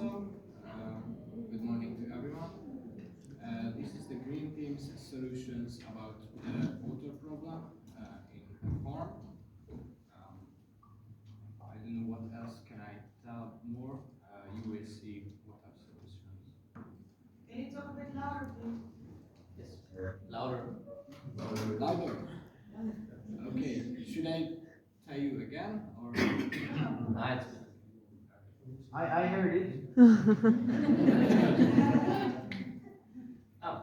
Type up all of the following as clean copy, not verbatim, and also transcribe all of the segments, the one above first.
So, good morning to everyone. This is the Green Team's solutions about the water problem in farm. I don't know what else can I tell more. You will see what are solutions. Can you talk a bit louder, please? Yes, louder. Louder. Okay. Should I tell you again or? Nice. I heard it. Oh,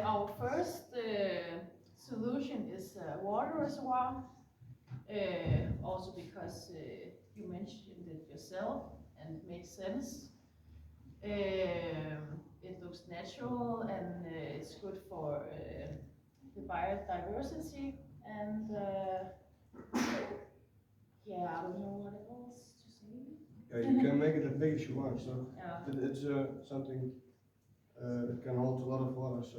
Our first solution is water reservoir, also because you mentioned it yourself and it makes sense. It looks natural and it's good for the biodiversity and yeah, I don't know what else to say. Yeah, you can make it as big as you want, so Yeah. it's something that can hold a lot of water. So,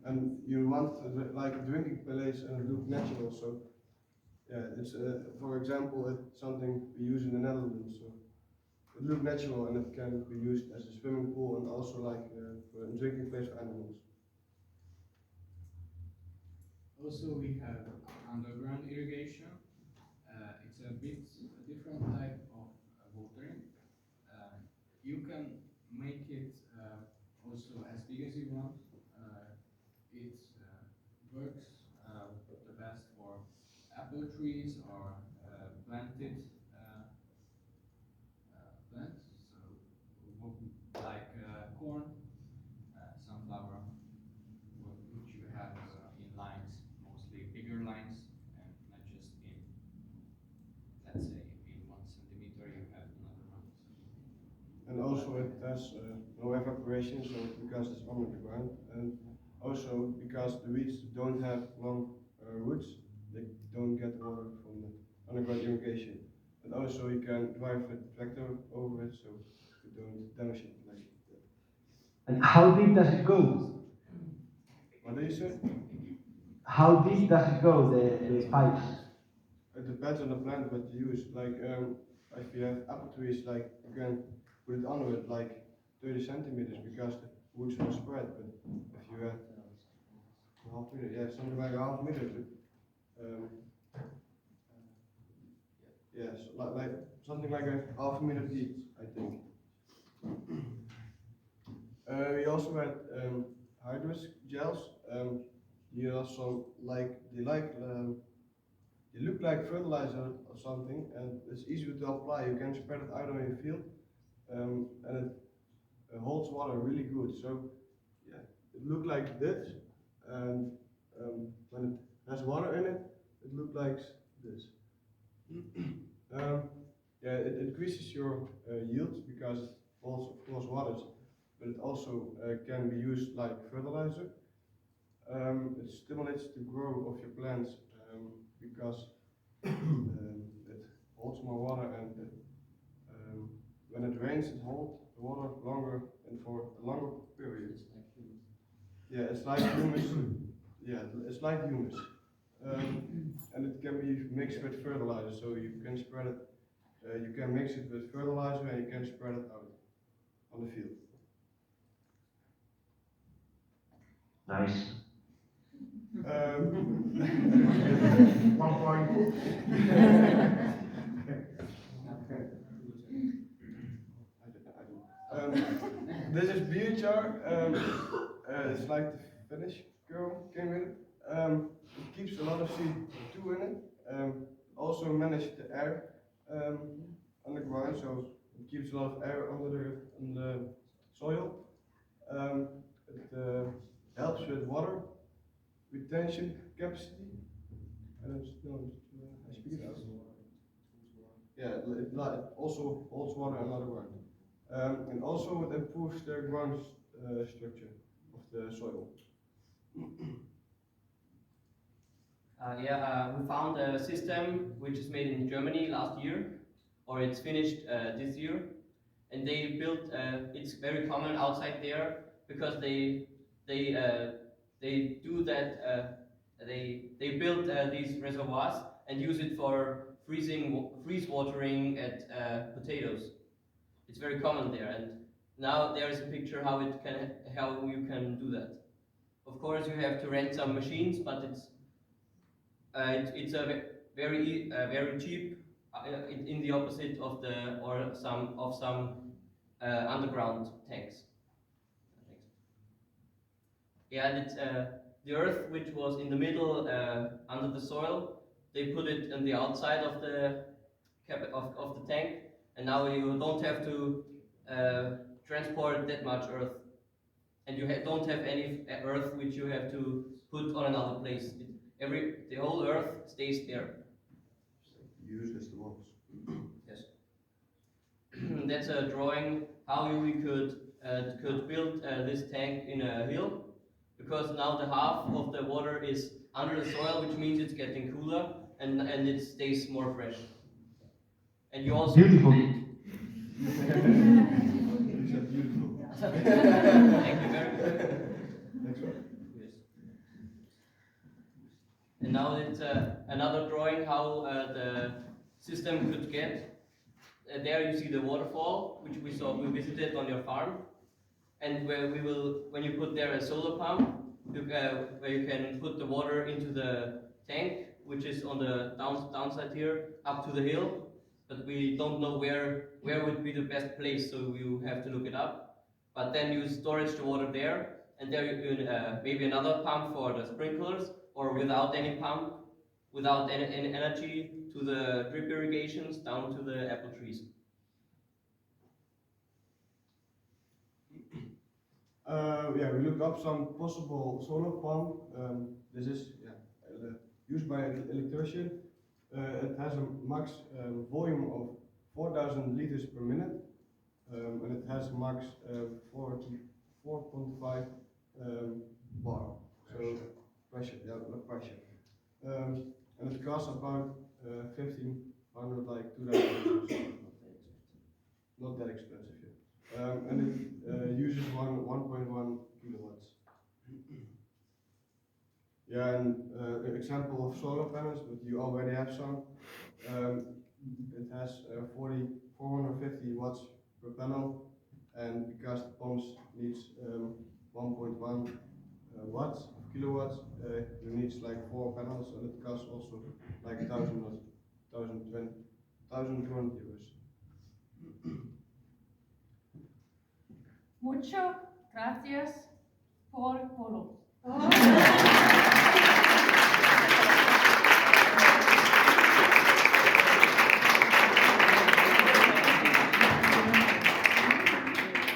and you want like a drinking place and it look natural. So, yeah, it's for example, it's something we use in the Netherlands. So, it look natural and it can be used as a swimming pool and also like for a drinking place for animals. Also, we have underground irrigation. It's a bit different type of watering. You can make it also as big as you want. It works the best for apple trees or planted plants. So, like corn, sunflower, which you have in lines, mostly bigger lines, and not just in, let's say, in 1 centimeter you have another one. And also it has no evaporation, so because it's under the ground, and also because the weeds don't have long roots, they don't get water from the underground irrigation. And also you can drive a tractor over it, so you don't damage it like that. And how deep does it go? What do you say? How deep does it go, the pipes? It depends on the plant what you use. Like if you have apple trees, like you can put it under it like 30 centimeters because the roots will spread. But if you have half meter, yeah, something like a half meter. But, yes, like something like a half a meter deep, I think. We also had hydrous gels. Here are some they look like fertilizer or something, and it's easier to apply. You can spread it out on your field, and it holds water really good. So yeah, it looked like this, and when it has water in it, it looked like this. Yeah, it increases your yield because it holds, of course, water, but it also can be used like fertilizer. It stimulates the growth of your plants because it holds more water, and when it rains, it holds the water longer and for a longer period. Yeah, it's like humus. Yeah, it's like humus. And it can be mixed with fertilizer, so you can spread it. You can mix it with fertilizer and you can spread it out on the field. Nice. One point. This is biochar. It's like the Finnish girl came with it. It keeps a lot of CO2 in it. Also manage the air on the ground, so it keeps a lot of air under the soil. It helps with water retention capacity. I speak it out. Yeah, it also holds water under the ground. And also it improves the ground structure of the soil. We found a system which is made in Germany last year, or it's finished this year, and they built. It's very common outside there because they do that. They build these reservoirs and use it freeze watering at potatoes. It's very common there, and now there is a picture how you can do that. Of course, you have to rent some machines, but it's a very cheap. In the opposite of some underground tanks. Yeah, and it's the earth which was in the middle under the soil. They put it on the outside of the of the tank, and now you don't have to transport that much earth, and you don't have any earth which you have to put on another place. The whole earth stays there. Used as the walls. Yes. That's a drawing how we could build this tank in a hill, because now the half of the water is under the soil, which means it's getting cooler and it stays more fresh. And you also Beautiful. Thank you very much. Next one. Yes. And now it's another drawing how the system could get. There you see the waterfall, which we visited on your farm, and where when you put there a solar pump, where you can put the water into the tank, which is on the downside here, up to the hill, but we don't know where would be the best place, so you have to look it up. But then you storage the water there, and there you can maybe another pump for the sprinklers, or without any pump, without any energy, to the drip irrigations down to the apple trees. Yeah, we looked up some possible solar pump. This is used by an electrician. It has a max volume of 4,000 liters per minute, and it has max 4.5 bar. So pressure, pressure. And it costs about 1,500, like 2,000. Not that expensive, yeah. And it uses 1.1 kilowatts. Yeah, and an example of solar panels, but you already have some. It has 450 watts per panel, and because the pumps needs 1.1 watts, kilowatts, you need like 4 panels, and it costs also like 1,200 euros. Muchas gracias por todo.